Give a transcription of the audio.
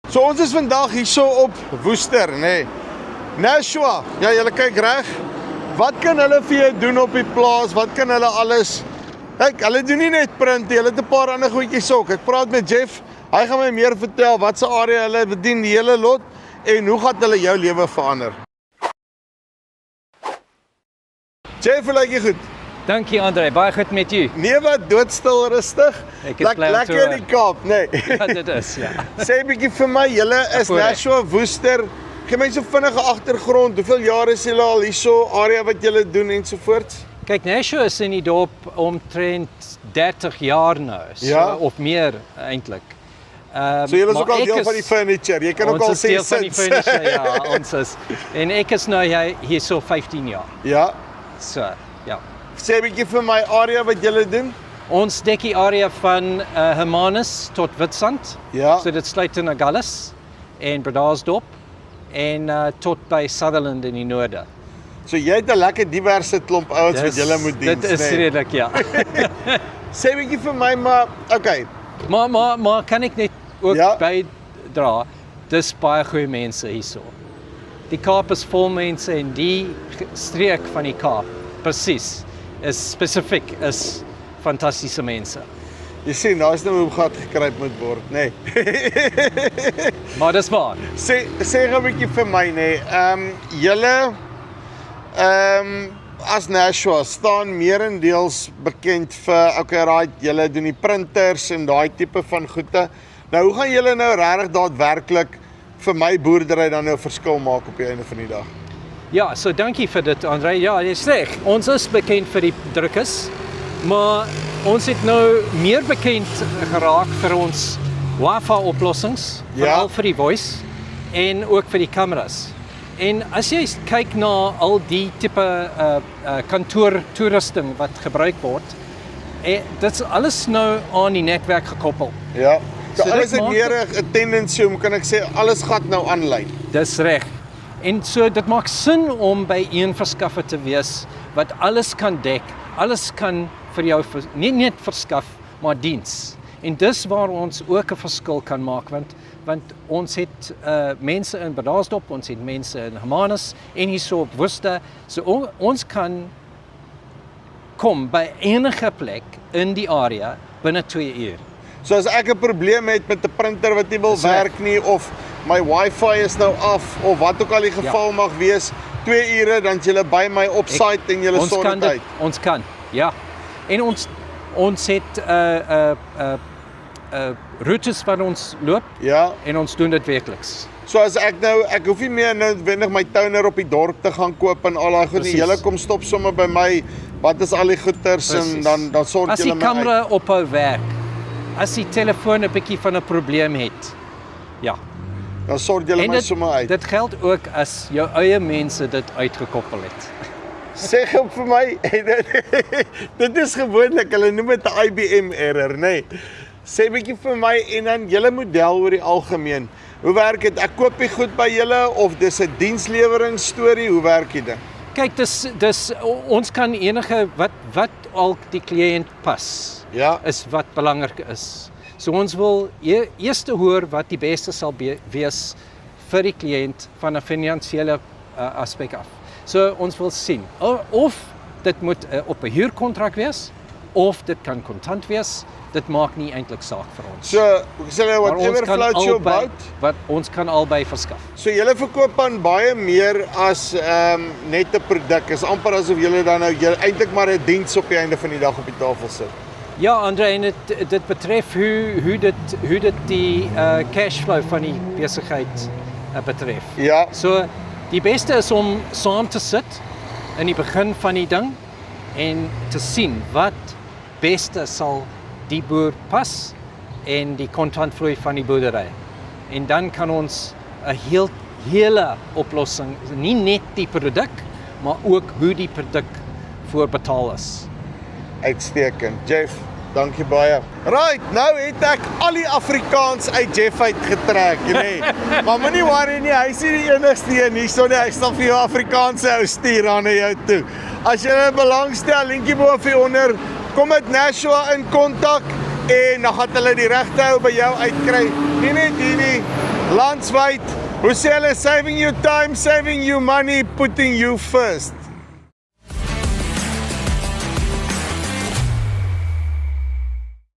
So ons is vandag hierso op Woester, nee. Nashua, ja julle kyk reg. Wat kan hulle vir jou doen op die plaas? Wat kan hulle alles? Kyk, hulle doen nie net print nie, hulle het 'n paar ander goedjies ook. Ek praat met Jeff, hy gaan my meer vertel wat se area hulle bedien, die hele lot en hoe gaan hulle jou lewe verander. Jeff, hoe lyk jy goed? Dankie Andre, baie goed met jou. Nee wat, doodstil rustig. Ek is bly om te Lekker in die Kaap, nee. Ja, dit is, ja. Sê 'n bietjie vir my, julle is Nashua Woester. Gee my so vinnige agtergrond. Hoeveel jare is julle al hierso, area wat julle doen ensovoorts? Kyk, Nashua is in die dorp omtrent 30 jaar nou, so, Ja? of meer eintlik. So julle is ook al deel van die furniture. Jy kan ook al Ons is sê deel van die sinds. furniture, ja, ons is. En ek is nou hier so 15 jaar. Ja. So, ja. Sê 'n bietjie vir my area wat julle doen. Ons dek die area van Hermanus tot Witstrand. Ja. So dit sluit in Agulhas en Bredasdorp en tot by Sutherland in die noorde. So jy het 'n lekker diverse klomp ouens wat julle moet dien. Dit is redelik, ja. Sê 'n bietjie vir my maar, okay. Maar kan ek net ook Ja. bydra? Dis baie goeie mense hierso. Die Kaap is vol mense en die streek van die Kaap, presies, is spesifiek is fantastiese mense. Jy sien, daar is nou hoe gat gekruip moet word, nê. Nee. Maar dis waar. Sê 'n bietjie vir my, nê. Julle as Nashua staan meerendeels bekend vir okay, right, julle doen die printers en daai tipe van goede. Nou hoe gaan julle nou regtig daadwerklik vir my boerdery dan nou 'n verskil maak op die einde van die dag? Ja, so dankie vir dit Andre. Ja, jy sê, ons is bekend vir die drukkers, maar ons het nou meer bekend geraak vir ons Wi-Fi oplossings, veral vir die voice en ook vir die kameras. En as jy kyk na al die tipe kantoor toerusting wat gebruik word, dit is alles nou aan die netwerk gekoppel. Ja. So alles dit het maak meer 'n tendency om kan ek sê alles gaan nou aanlyn. Dis reg. En so dit maak sin om by een verskaffer te wees wat alles kan dek, alles kan vir jou nie net verskaf, maar diens. En dis waar ons ook 'n verskil kan maak want ons het mense in Bredasdorp, ons het mense in Hermanus en hierso op Woester. So ons kan kom by enige plek in die area binne 2 uur. So as ek 'n probleem het met 'n printer wat nie wil werk nie of my Wi-Fi is nou af of wat ook al die geval mag wees, 2 ure dan jy by my op site en jy sort dit uit. Ons kan, ja. En ons het routes wat ons loop. Ja. En ons doen dit weekliks. So as ek hoef nie meer noodwendig my toner op die dorp te gaan koop en al daai goed nie. Julle kom stop sommer by my. Wat is al die goeders en dan sort julle my uit. As die kamera ophou werk, as die telefoon 'n bietjie van 'n probleem het, ja. Dan sort julle my sommer uit. Dit geld ook as jou eie mense dit uitgekoppel het. Sê gou vir my, dit is gewoonlik, hulle noem dit 'n IBM error, nê. Nee. Sê 'n bietjie vir my en dan julle model oor die algemeen. Hoe werk dit? Ek koop die goed by julle of dis 'n diensleweringsstorie? Hoe werk dit? Kyk, dis ons kan enige wat al die kliënt pas. Ja. Is wat belangrik is. So ons wil eers hoor wat die beste sal wees vir die kliënt van 'n finansiële aspek af. So ons wil sien of dit moet op 'n huurkontrak wees of dit kan kontant wees. Dit maak nie eintlik saak vir ons. So, whatever floats your boat, wat ons kan albei verskaf. So julle verkoop aan baie meer as net 'n produk. Is amper asof julle dan nou eintlik maar 'n diens op die einde van die dag op die tafel sit. Ja, Andre, en dit betref hoe dit die cashflow van die besigheid betref. Ja. So die beste is om saam te sit in die begin van die ding en te sien wat beste sal die boer pas en die kontantvloei van die boerdery. En dan kan ons 'n hele oplossing, nie net die produk, maar ook hoe die produk voorbetaal is. Uitstekend. Jeff, dankie baie. Right, nou het ek al die Afrikaans uit Jeff uitgetrek, nê. Maar moenie worry nie, hy's nie die enigste een hierso nie. Hy sal vir jou Afrikaanse ou stuur aan na jou toe. As jy belangstel, linkie bo of hieronder, kom met Nashua in kontak en dan gaan hulle die regte ou by jou uitkry. Nie net hier nie, Landwyd, hoe sê hulle, saving you time, saving you money, putting you first.